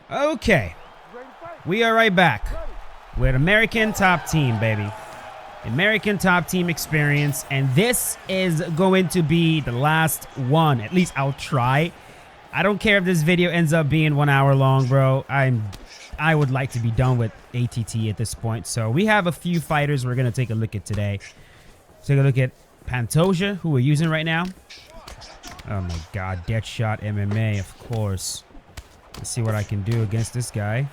Okay, we are right back with American Top Team, baby. American Top Team experience, and this is going to be the last one. At least I'll try. I don't care if this video ends up being 1 hour long, bro. I would like to be done with ATT at this point. So we have a few fighters we're gonna take a look at today. Take a look at Pantoja, who we're using right now. Oh my God, Deadshot MMA, of course. Let's see what I can do against this guy.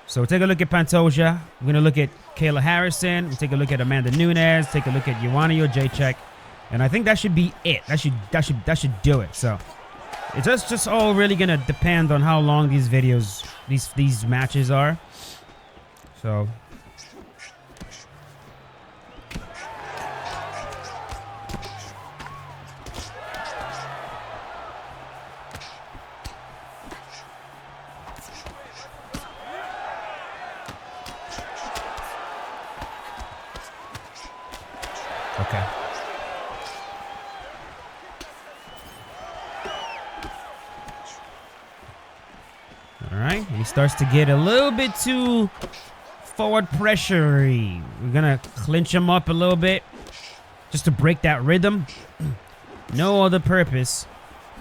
So take a look at Pantoja. We're gonna look at Kayla Harrison. We'll take a look at Amanda Nunes. Take a look at Joanna Jacek, and I think that should be it. That should do it. So it's just all really gonna depend on how long these videos, these matches are. So. Okay. All right. He starts to get a little bit too forward pressure-y. We're going to clinch him up a little bit just to break that rhythm. No other purpose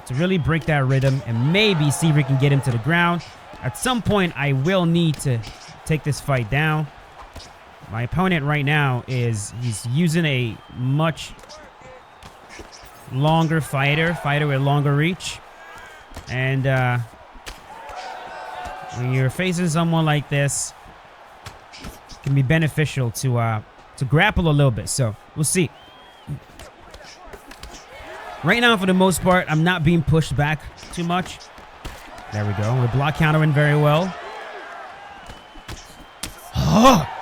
to really break that rhythm and maybe see if we can get him to the ground. At some point, I will need to take this fight down. My opponent right now he's using a much longer fighter with longer reach. And when you're facing someone like this, it can be beneficial to grapple a little bit. So we'll see. Right now, for the most part, I'm not being pushed back too much. There we go. We're block countering very well. Oh!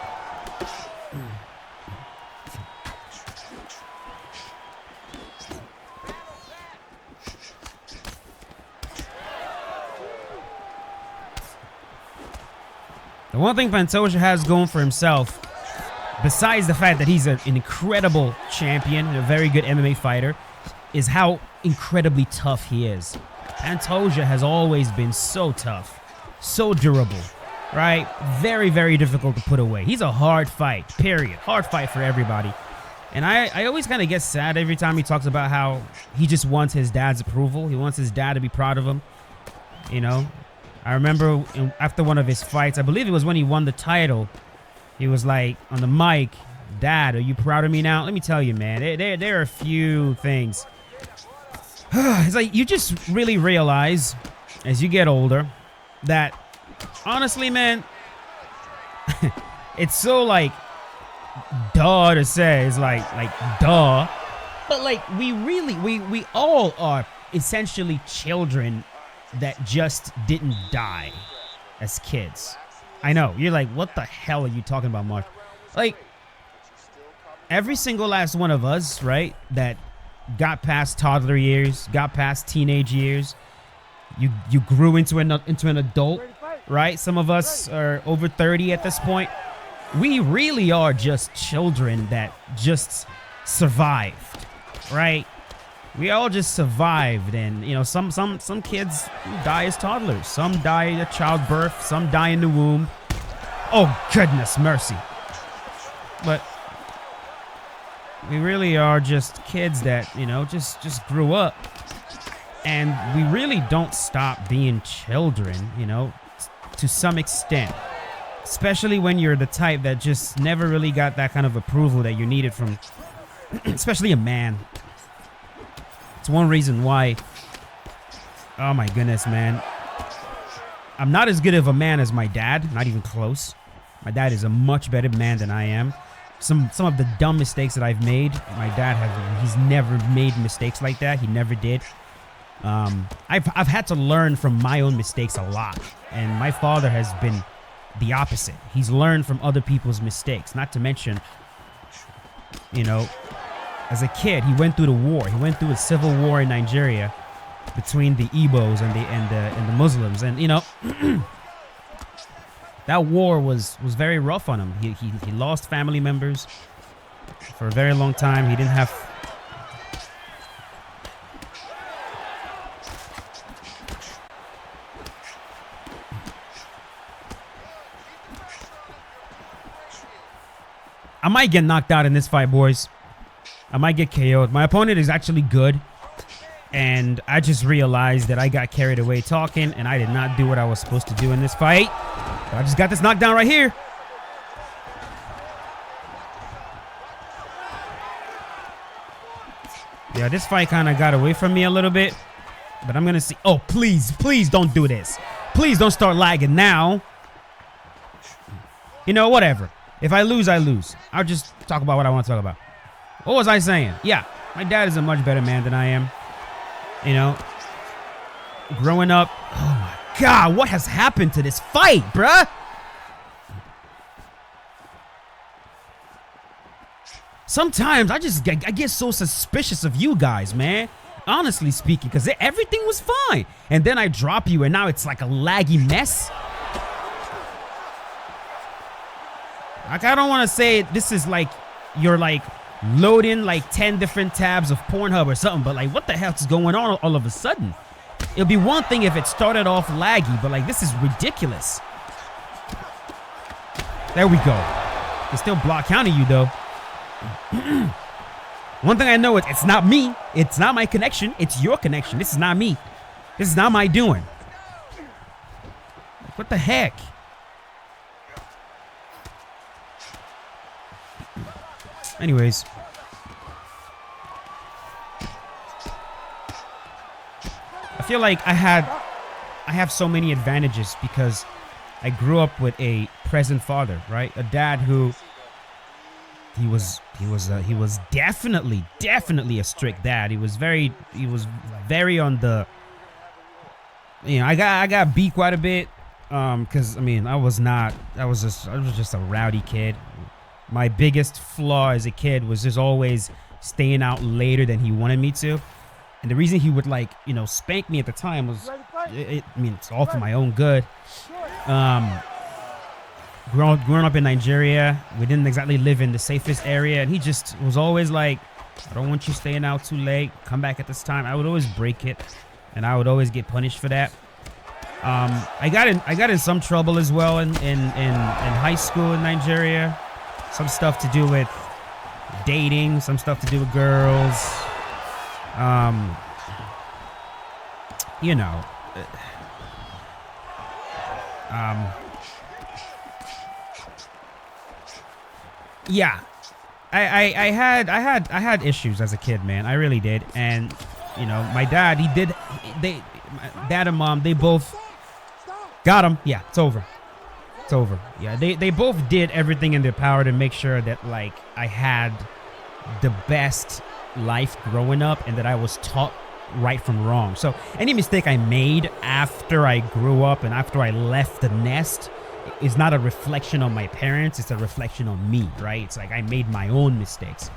The one thing Pantoja has going for himself, besides the fact that he's an incredible champion and a very good MMA fighter, is how incredibly tough he is. Pantoja has always been so tough, so durable, right? Very, very difficult to put away. He's a hard fight, period. Hard fight for everybody. And I always kind of get sad every time he talks about how he just wants his dad's approval. He wants his dad to be proud of him, you know? I remember after one of his fights, I believe it was when he won the title, he was like on the mic, "Dad, are you proud of me now?" Let me tell you, man, there are a few things. It's like you just really realize as you get older that, honestly, man, it's so like duh to say. It's like duh, but like we all are essentially children that just didn't die as kids. I know, you're like, what the hell are you talking about, Mark? Like, every single last one of us, right, that got past toddler years, got past teenage years, you grew into an adult, right? Some of us are over 30 at this point. We really are just children that just survived, right? We all just survived, and you know, some kids die as toddlers, some die at childbirth, some die in the womb. Oh goodness mercy! But we really are just kids that, you know, just grew up, and we really don't stop being children, you know, to some extent. Especially when you're the type that just never really got that kind of approval that you needed from, especially a man. It's one reason why, oh my goodness, man, I'm not as good of a man as my dad, not even close. My dad is a much better man than I am. Some of the dumb mistakes that I've made, my dad he's never made mistakes like that. He never did. I've had to learn from my own mistakes a lot, and my father has been the opposite. He's learned from other people's mistakes, not to mention, you know, as a kid, he went through the war. He went through a civil war in Nigeria between the Igbos and the Muslims, and you know, that war was very rough on him. He lost family members for a very long time. He didn't have. I might get knocked out in this fight, boys. I might get KO'd. My opponent is actually good. And I just realized that I got carried away talking, and I did not do what I was supposed to do in this fight. But I just got this knockdown right here. Yeah, this fight kind of got away from me a little bit. But I'm going to see. Oh, please, please don't do this. Please don't start lagging now. You know, whatever. If I lose, I lose. I'll just talk about what I want to talk about. What was I saying? Yeah, my dad is a much better man than I am. You know, growing up, oh my God, what has happened to this fight, bruh? Sometimes I get so suspicious of you guys, man. Honestly speaking, because everything was fine. And then I drop you and now it's like a laggy mess. Like, I don't want to say this is like, you're like, loading like 10 different tabs of Pornhub or something, but like what the hell is going on all of a sudden? It'll be one thing if it started off laggy, but like this is ridiculous. There we go. It's still block counting you though. One thing I know is it's not me. It's not my connection. It's your connection. This is not me. This is not my doing. What the heck? Anyways. I feel like I have so many advantages because I grew up with a present father, right? A dad who he was definitely a strict dad. He was very on the, you know, I got beat quite a bit cuz I mean, I was just a rowdy kid. My biggest flaw as a kid was just always staying out later than he wanted me to. And the reason he would, like, you know, spank me at the time was, I mean, it's all for my own good. Growing up in Nigeria, we didn't exactly live in the safest area. And he just was always like, I don't want you staying out too late. Come back at this time. I would always break it. And I would always get punished for that. I got in some trouble as well in high school in Nigeria. Some stuff to do with dating, some stuff to do with girls. You know. Yeah. I had issues as a kid, man. I really did. And you know, my dad, dad and mom, they both got him. Yeah, it's over. It's over. Yeah, they both did everything in their power to make sure that, like, I had the best life growing up and that I was taught right from wrong. So any mistake I made after I grew up and after I left the nest is not a reflection on my parents. It's a reflection on me, right? It's like I made my own mistakes.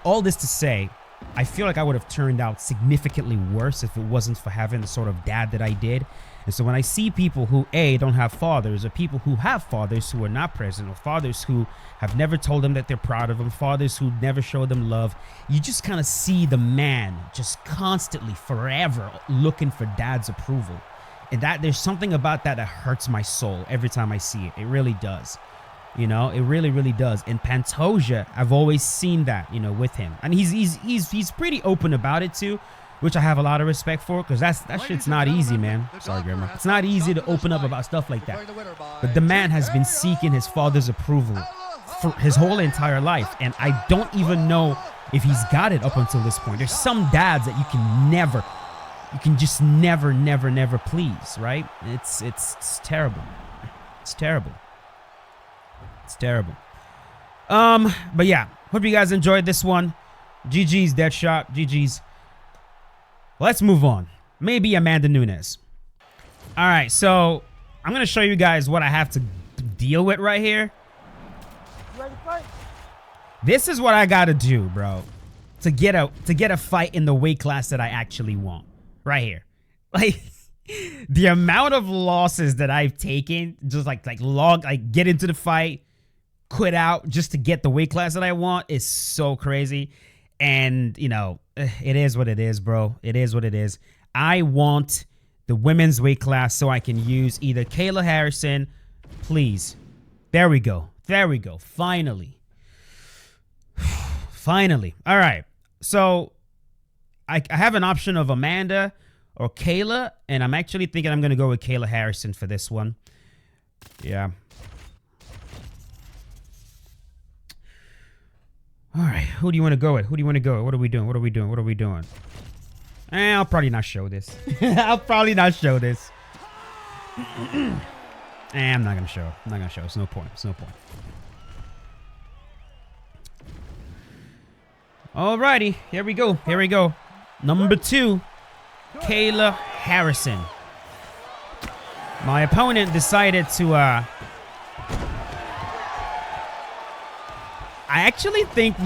All this to say, I feel like I would have turned out significantly worse if it wasn't for having the sort of dad that I did. And so when I see people who, A, don't have fathers, or people who have fathers who are not present, or fathers who have never told them that they're proud of them, fathers who never showed them love, you just kind of see the man just constantly, forever looking for dad's approval. And that there's something about that hurts my soul every time I see it. It really does. You know, it really, really does. In Pantoja, I've always seen that, you know, with him. And he's pretty open about it too, which I have a lot of respect for, because that shit's not easy, man. Sorry, Grandma. It's not easy to open up about stuff like that. But the man has been seeking his father's approval for his whole entire life. And I don't even know if he's got it up until this point. There's some dads that you can just never please, right? It's terrible. It's terrible. It's terrible. But yeah, hope you guys enjoyed this one. GG's, Deadshot. GG's. Let's move on. Maybe Amanda Nunes. All right, so I'm gonna show you guys what I have to deal with right here. This is what I gotta do, bro, to get a fight in the weight class that I actually want. Right here, like the amount of losses that I've taken, just like get into the fight, quit out just to get the weight class that I want is so crazy. And, you know, it is what it is, bro. It is what it is. I want the women's weight class so I can use either Kayla Harrison. Please. There we go. There we go. Finally. Finally. All right. So I have an option of Amanda or Kayla, and I'm actually thinking I'm going to go with Kayla Harrison for this one. Yeah. All right. Who do you want to go with? Who do you want to go with? What are we doing? What are we doing? What are we doing? I'll probably not show this. I'll probably not show this. I'm not going to show. I'm not going to show. It's no point. It's no point. Alrighty. Here we go. Here we go. Number 2. Kayla Harrison. My opponent decided to, I actually think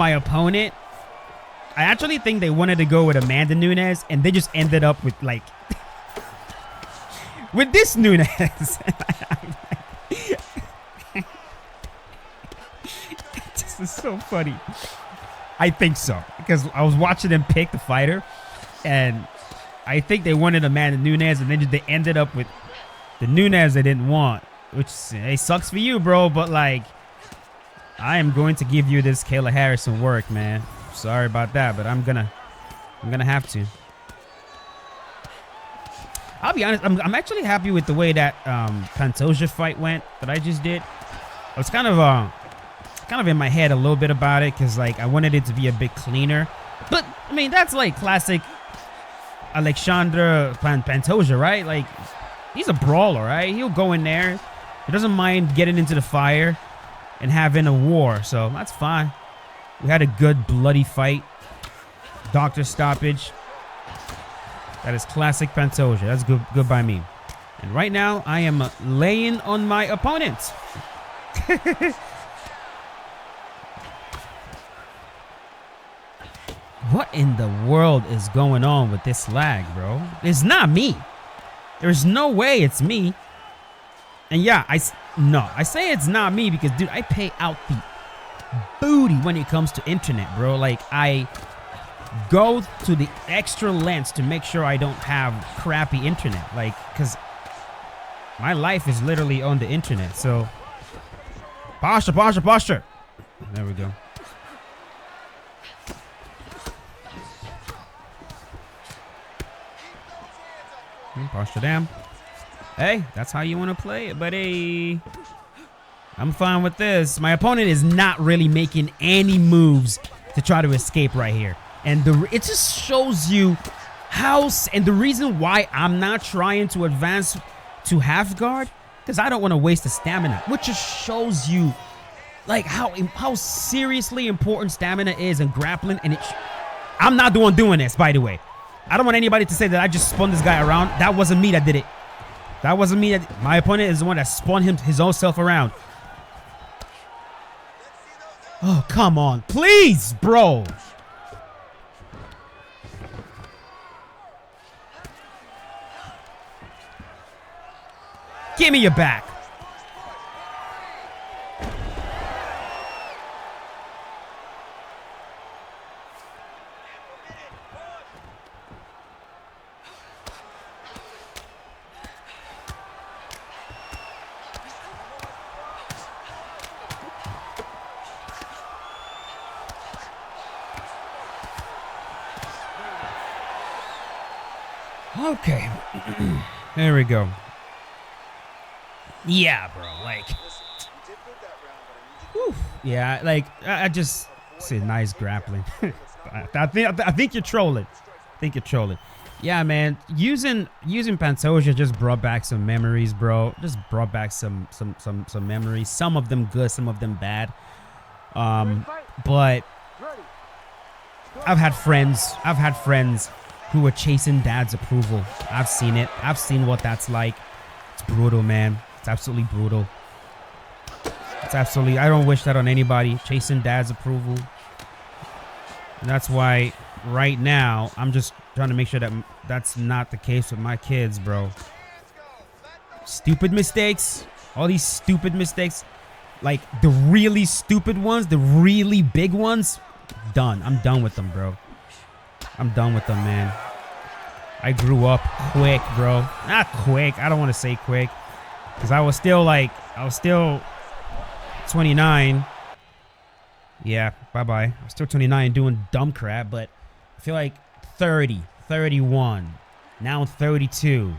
they wanted to go with Amanda Nunes, and they just ended up with, like, with this Nunes. This is so funny. I think so, because I was watching them pick the fighter, and I think they wanted Amanda Nunes, and then they ended up with the Nunes they didn't want, which it sucks for you, bro. But like, I am going to give you this Kayla Harrison work, man. Sorry about that, but I'm gonna have to. I'll be honest. I'm actually happy with the way that Pantoja fight went that I just did. I was kind of in my head a little bit about it because like I wanted it to be a bit cleaner. But I mean, that's like classic Alexandre Pantoja, right? Like, he's a brawler, right? He'll go in there. He doesn't mind getting into the fire and having a war, so that's fine. We had a good bloody fight. Doctor stoppage. That is classic Pantoja. That's good by me. And right now, I am laying on my opponent. What in the world is going on with this lag, bro? It's not me. There's no way it's me. And yeah, I say it's not me because, dude, I pay out the booty when it comes to internet, bro. Like, I go to the extra lengths to make sure I don't have crappy internet. Like, because my life is literally on the internet. So, posture, posture, posture. There we go. Posture down. Hey, that's how you want to play it, buddy. I'm fine with this. My opponent is not really making any moves to try to escape right here. And it just shows you how, and the reason why I'm not trying to advance to half guard, because I don't want to waste the stamina, which just shows you like how seriously important stamina is in grappling. And I'm not the one doing this, by the way. I don't want anybody to say that I just spun this guy around. That wasn't me that did it. That wasn't me. My opponent is the one that spun his own self around. Oh, come on. Please, bro. Give me your back. Okay. There we go. Yeah, bro. Like, whew. Yeah, like I just said, nice grappling. I think you're trolling. Yeah, man. Using Pantoja just brought back some memories, bro. Just brought back some memories. Some of them good, some of them bad. But I've had friends who were chasing dad's approval. I've seen it. I've seen what that's like. It's brutal, man. It's absolutely brutal. It's absolutely, I don't wish that on anybody, chasing dad's approval. And that's why right now, I'm just trying to make sure that that's not the case with my kids, bro. Stupid mistakes. All these stupid mistakes. Like the really stupid ones, the really big ones. Done. I'm done with them, bro. I'm done with them, man. I grew up quick, bro. Not quick. I don't want to say quick. Because I was still 29. Yeah, bye-bye. I'm still 29 doing dumb crap, but I feel like 30, 31, now 32.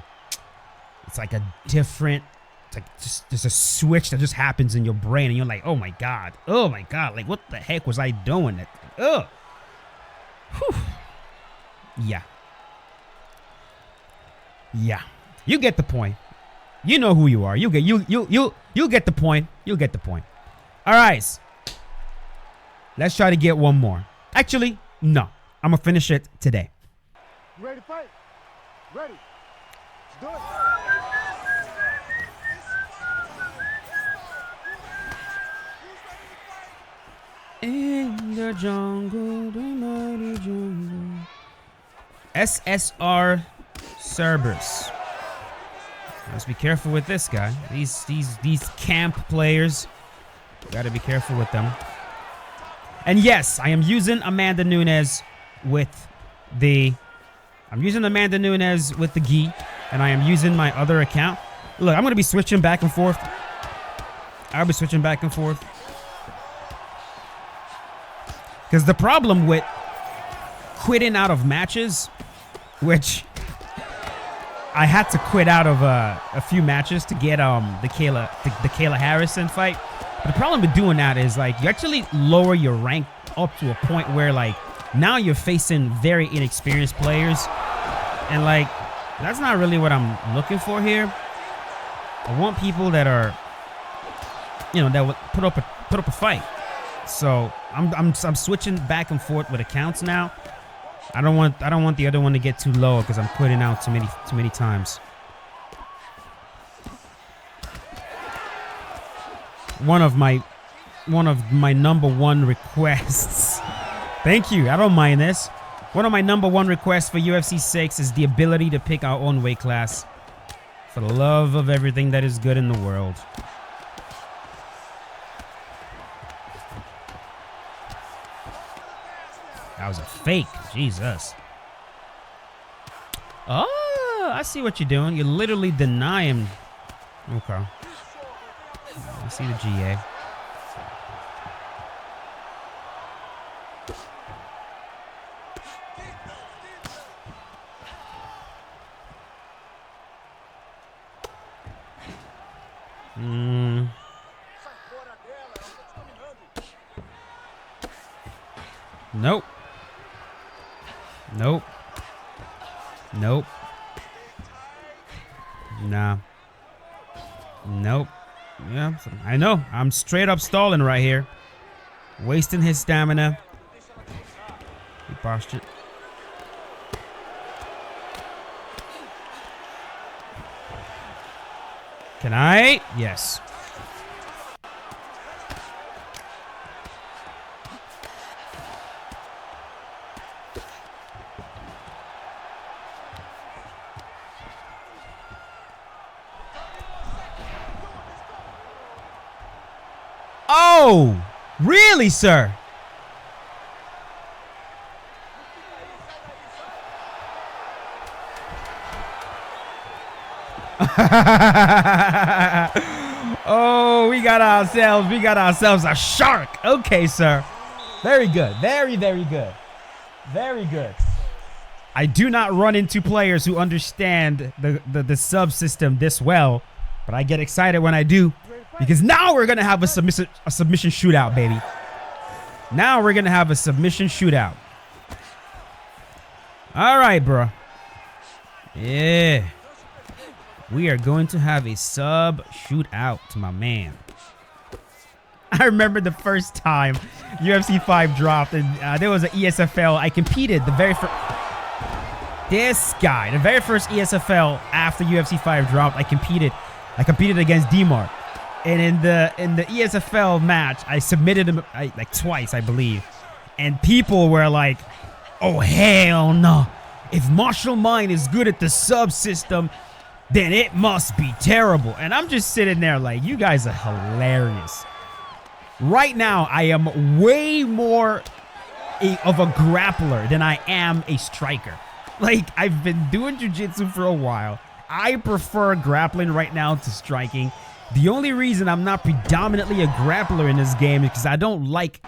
It's like a different, it's like just there's a switch that just happens in your brain and you're like, oh my God, like what the heck was I doing? Ugh. Whew. Yeah. Yeah. You get the point. You know who you are. You get the point. You'll get the point. All right. Let's try to get one more. Actually, no. I'm gonna finish it today. You ready to fight? Ready. Let's do it. In the jungle, the mighty jungle. SSR Cerberus. Let's be careful with this guy. These camp players. Gotta be careful with them. And yes, I am using Amanda Nunes with the gi, and I am using my other account. Look, I'm gonna be switching back and forth. I'll be switching back and forth. Because the problem with quitting out of matches, which I had to quit out of a few matches to get the Kayla Harrison fight. But the problem with doing that is like you actually lower your rank up to a point where like now you're facing very inexperienced players, and like that's not really what I'm looking for here. I want people that are, that would put up a fight. So I'm switching back and forth with accounts now. I don't want the other one to get too low because I'm quitting out too many times. One of my number one requests. Thank you. I don't mind this. One of my number one requests for UFC 6 is the ability to pick our own weight class. For the love of everything that is good in the world. That was a fake. Jesus. Oh, I see what you're doing. You literally deny him. Okay. I see the GA. Nope. Nope. Nope. Nah. Nope. Yeah, I know. I'm straight up stalling right here. Wasting his stamina. He postured. Can I? Yes. Oh, really, sir? Oh, we got ourselves a shark. Okay, sir. Very good. Very, very good. Very good. I do not run into players who understand the subsystem this well, but I get excited when I do. Because now we're going to have a submission shootout, baby. Now we're going to have a submission shootout. All right, bro. Yeah. We are going to have a sub shootout to my man. I remember the first time UFC 5 dropped and there was an ESFL. I competed the very first... This guy, the very first ESFL after UFC 5 dropped, I competed against D-Mark. And in the ESFL match, I submitted him like twice, I believe. And people were like, oh, hell no. If Martial Mind is good at the subsystem, then it must be terrible. And I'm just sitting there like, you guys are hilarious. Right now, I am way more of a grappler than I am a striker. Like, I've been doing jiu-jitsu for a while. I prefer grappling right now to striking. The only reason I'm not predominantly a grappler in this game is because I don't like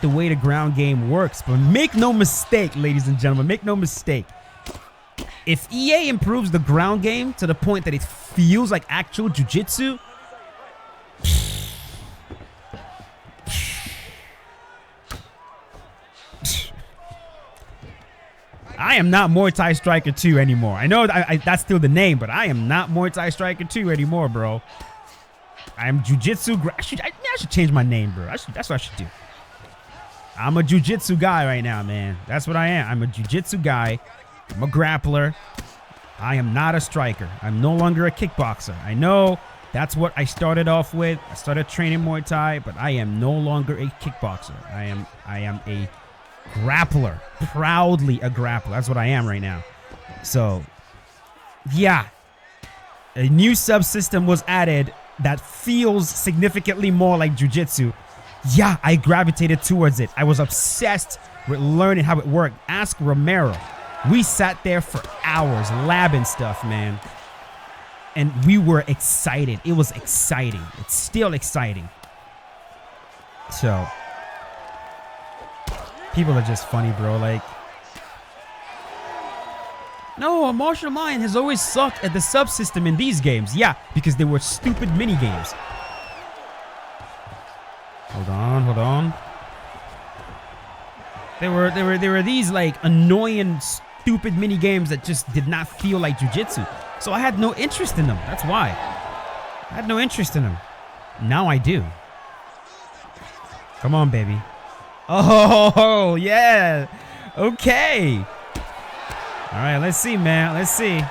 the way the ground game works. But make no mistake, ladies and gentlemen, make no mistake. If EA improves the ground game to the point that it feels like actual jiu-jitsu, I am not Muay Thai Striker 2 anymore. I know that's still the name, but I am not Muay Thai Striker 2 anymore, bro. I am Jiu-Jitsu. I should change my name, bro. That's what I should do. I'm a Jiu-Jitsu guy right now, man. That's what I am. I'm a Jiu-Jitsu guy. I'm a grappler. I am not a striker. I'm no longer a kickboxer. I know that's what I started off with. I started training Muay Thai, but I am no longer a kickboxer. I am a grappler. Proudly a grappler. That's what I am right now. So, yeah. A new subsystem was added that feels significantly more like jiu-jitsu. Yeah, I gravitated towards it. I was obsessed with learning how it worked. Ask Romero. We sat there for hours, labbing stuff, man. And we were excited. It was exciting. It's still exciting. So, people are just funny, bro. Like, no, a martial mind has always sucked at the subsystem in these games. Yeah, because they were stupid mini games. Hold on. There were these like annoying, stupid mini games that just did not feel like jiu-jitsu. So I had no interest in them. That's why. I had no interest in them. Now I do. Come on, baby. Oh, yeah. Okay. All right, let's see, man. Let's see.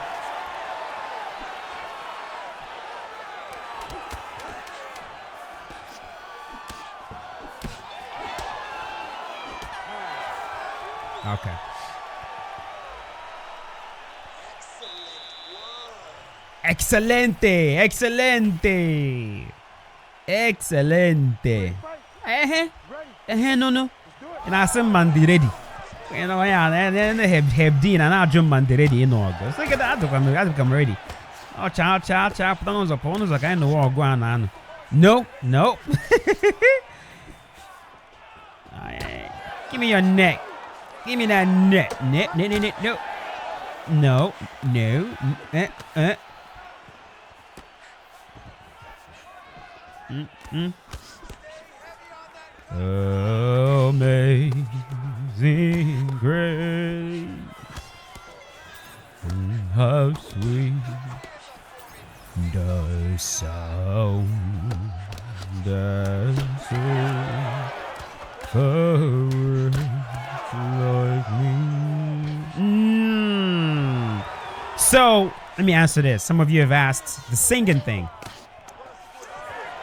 Okay. Excelente. Excelente. Excelente. No. And I said, man, be ready. You know, yeah, and they have Dean and I jump man, ready in August. Look at that. I become ready. Oh, chow. Put on those opponents like I know what going on. No. Give me your neck. Give me that neck. No. Amazing grace, how sweet the sound that saved a wretch like me. So let me answer this. Some of you have asked the singing thing.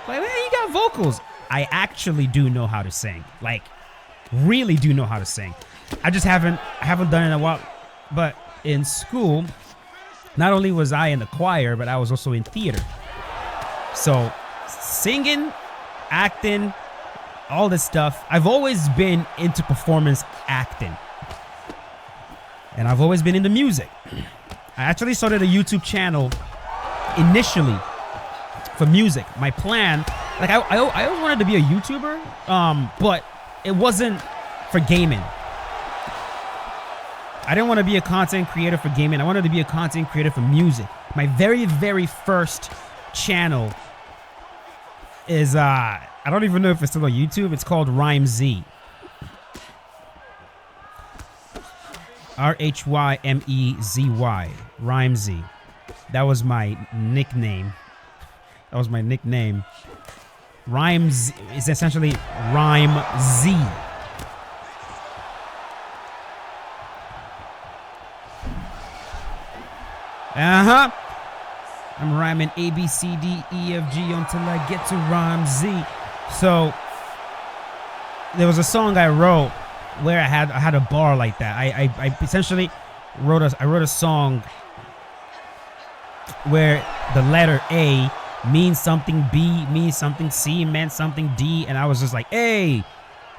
Like, man, you got vocals. I actually do know how to sing. Like, really do know how to sing. I haven't done it in a while. But in school, not only was I in the choir, but I was also in theater. So singing, acting, all this stuff. I've always been into performance acting. And I've always been into music. I actually started a YouTube channel initially for music. My plan, like I always wanted to be a YouTuber, but it wasn't for gaming. I didn't want to be a content creator for gaming. I wanted to be a content creator for music. My very, very first channel is, I don't even know if it's still on YouTube. It's called RhymeZ. RHYMEZY. RhymeZ. That was my nickname. Rhymes is essentially Rhyme Z. I'm rhyming A, B, C, D, E, F, G until I get to Rhyme Z. So there was a song I wrote where I had a bar like that. I essentially wrote a song where the letter A means something, B means something, C meant something, D, and I was just like, A,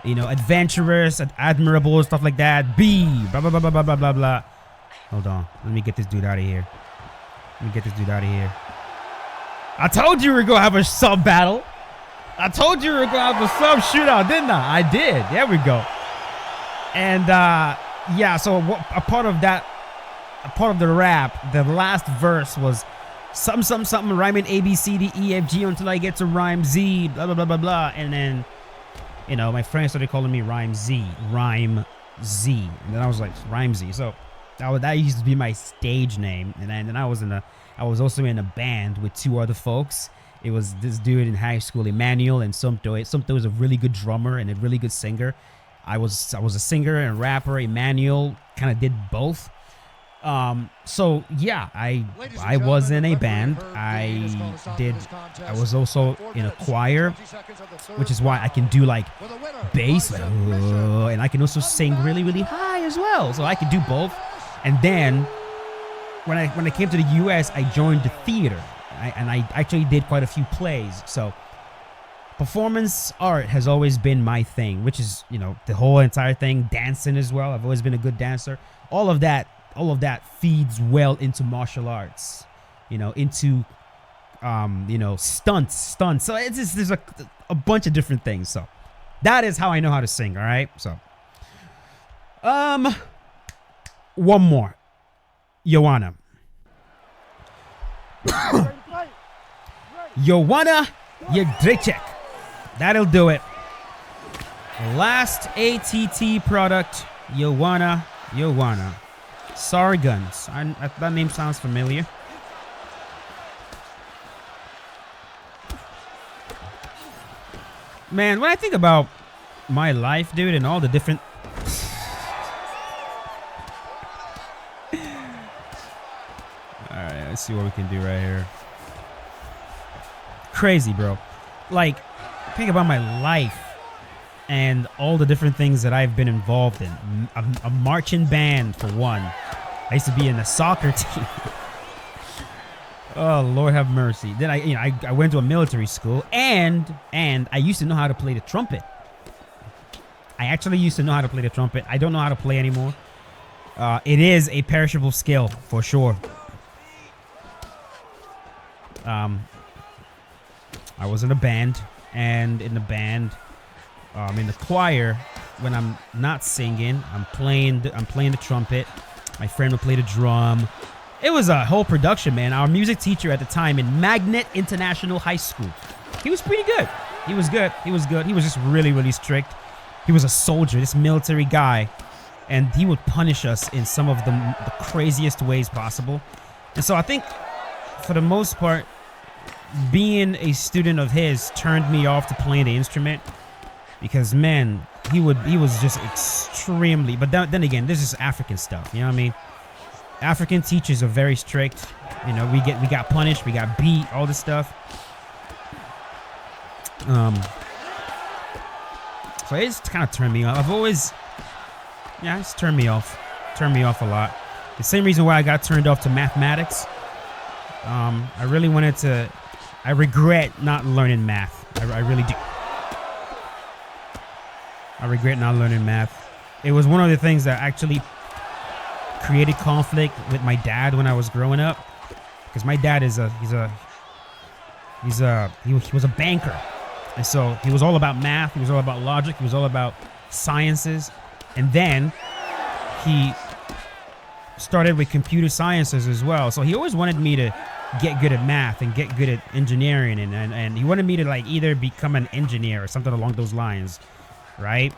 you know, adventurous, admirable, stuff like that. B, blah blah blah blah blah blah blah. Hold on, let me get this dude out of here. I told you we were going to have a sub battle. I told you we were going to have a sub shootout, didn't I? I did. There we go. And, yeah, so a part of the rap, the last verse was something rhyming A, B, C, D, E, F, G until I get to rhyme Z, blah, blah, blah, blah, blah. And then, you know, my friends started calling me Rhyme Z. And then I was like, Rhyme Z. So that used to be my stage name. And then I was also in a band with two other folks. It was this dude in high school, Emmanuel, and Sumto. Sumto was a really good drummer and a really good singer. I was a singer and rapper. Emmanuel kind of did both. So yeah, I was in a band. I was also in a choir, which is why I can do like bass, like, and I can also sing really, really high as well. So I could do both. And then when I came to the US, I joined the theater, and I actually did quite a few plays. So performance art has always been my thing, which is, you know, the whole entire thing, dancing as well. I've always been a good dancer. All of that feeds well into martial arts, you know, into, you know, stunts. So it's just, there's a bunch of different things. So that is how I know how to sing. All right. So, one more, Joanna. Joanna Jędrzejczyk. That'll do it. Last ATT product, Joanna. Sarguns. That name sounds familiar. Man, when I think about my life, dude, and all the different... Alright, let's see what we can do right here. Crazy, bro. Like, think about my life and all the different things that I've been involved in. A marching band, for one. I used to be in a soccer team. Oh, Lord have mercy. Then I went to a military school, and I used to know how to play the trumpet. I actually used to know how to play the trumpet. I don't know how to play anymore. It is a perishable skill, for sure. I was in a band, and in the band, in the choir, when I'm not singing, I'm playing the trumpet. My friend would play the drum. It was a whole production, man. Our music teacher at the time in Magnet International High School, he was pretty good. He was good. He was just really, really strict. He was a soldier, this military guy, and he would punish us in some of the craziest ways possible. And so I think, for the most part, being a student of his turned me off to playing the instrument, because, man, he was just extremely, but then again, this is African stuff, you know what I mean? African teachers are very strict. You know, we got punished, we got beat, all this stuff. So it's kind of turned me off. It's turned me off a lot. The same reason why I got turned off to mathematics. I really wanted to. I regret not learning math. I really do. I regret not learning math. It was one of the things that actually created conflict with my dad when I was growing up, because my dad is he was a banker, and so he was all about math. He was all about logic. He was all about sciences, and then he started with computer sciences as well. So he always wanted me to get good at math and get good at engineering, and he wanted me to like either become an engineer or something along those lines, right?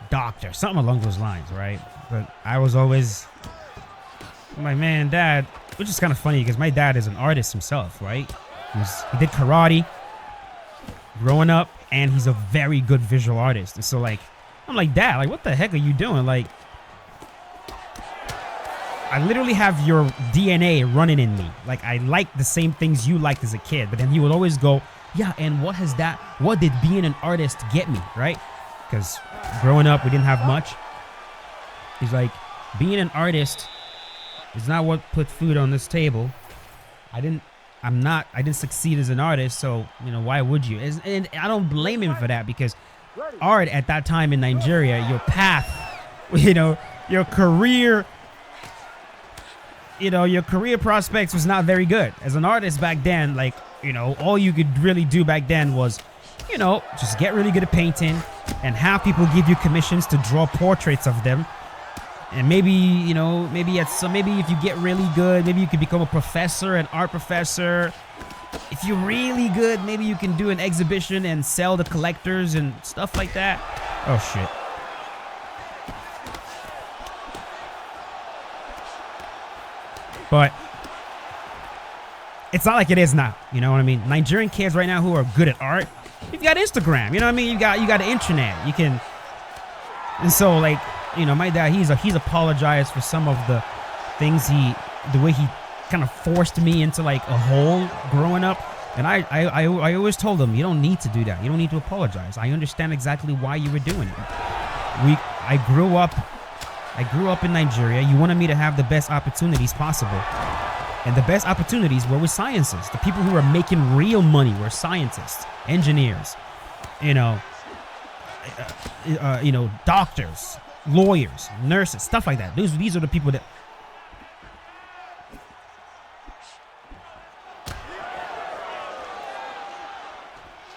Doctor, something along those lines, right? But I was always my man, Dad, which is kind of funny because my dad is an artist himself, right? He did karate growing up, and he's a very good visual artist. And so like, I'm like, Dad, like, what the heck are you doing? Like, I literally have your DNA running in me. Like, I like the same things you liked as a kid. But then he would always go, yeah, and what did being an artist get me, right? Because growing up, we didn't have much. He's like, being an artist is not what put food on this table. I didn't succeed as an artist, so, you know, why would you? And I don't blame him for that, because art at that time in Nigeria, your path, you know, your career you know, your career prospects was not very good. As an artist back then, like, you know, all you could really do back then was, you know, just get really good at painting and have people give you commissions to draw portraits of them. And maybe, you know, maybe if you get really good, maybe you could become a professor, an art professor. If you're really good, maybe you can do an exhibition and sell to collectors and stuff like that. Oh, shit. But it's not like it is now. You know what I mean? Nigerian kids right now who are good at art, you've got Instagram. You know what I mean? You got the internet. You can. And so, like, you know, my dad, he's apologized for some of the things the way he kind of forced me into like a hole growing up. And I always told him, you don't need to do that. You don't need to apologize. I understand exactly why you were doing it. I grew up in Nigeria. You wanted me to have the best opportunities possible. And the best opportunities were with sciences. The people who were making real money were scientists, engineers, you know, doctors, lawyers, nurses, stuff like that. These are the people that.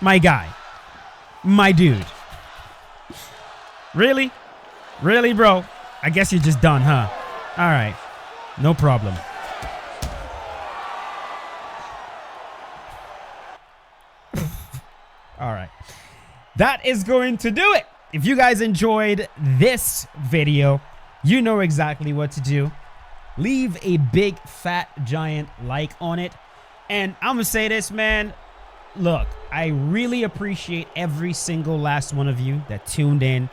My guy, my dude. Really? Really, bro? I guess you're just done, huh? All right. No problem. All right. That is going to do it. If you guys enjoyed this video, you know exactly what to do. Leave a big, fat, giant like on it. And I'm going to say this, man. Look, I really appreciate every single last one of you that tuned in,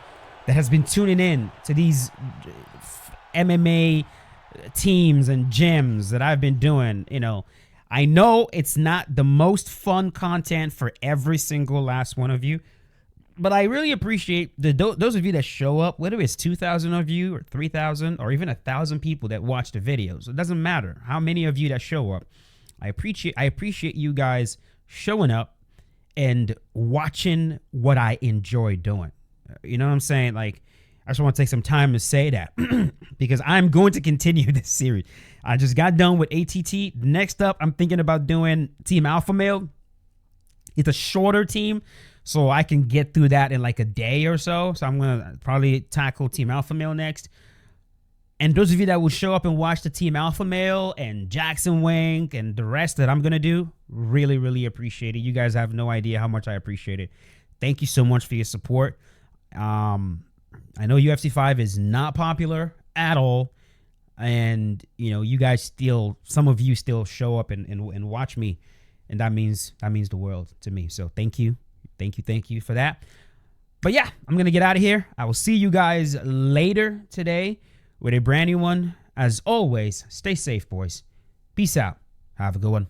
that has been tuning in to these MMA teams and gyms that I've been doing. You know, I know it's not the most fun content for every single last one of you, but I really appreciate those of you that show up, whether it's 2,000 of you or 3,000 or even 1,000 people that watch the videos. It doesn't matter how many of you that show up. I appreciate you guys showing up and watching what I enjoy doing. You know what I'm saying? Like, I just want to take some time to say that because I'm going to continue this series. I just got done with ATT. Next up, I'm thinking about doing Team Alpha Male. It's a shorter team, so I can get through that in like a day or so. So I'm going to probably tackle Team Alpha Male next. And those of you that will show up and watch the Team Alpha Male and Jackson Wink and the rest that I'm going to do, really, really appreciate it. You guys have no idea how much I appreciate it. Thank you so much for your support. I know UFC 5 is not popular at all. And, you know, you guys still, some of you still show up and watch me. And that means the world to me. So thank you. Thank you for that. But yeah, I'm going to get out of here. I will see you guys later today with a brand new one. As always, stay safe, boys. Peace out. Have a good one.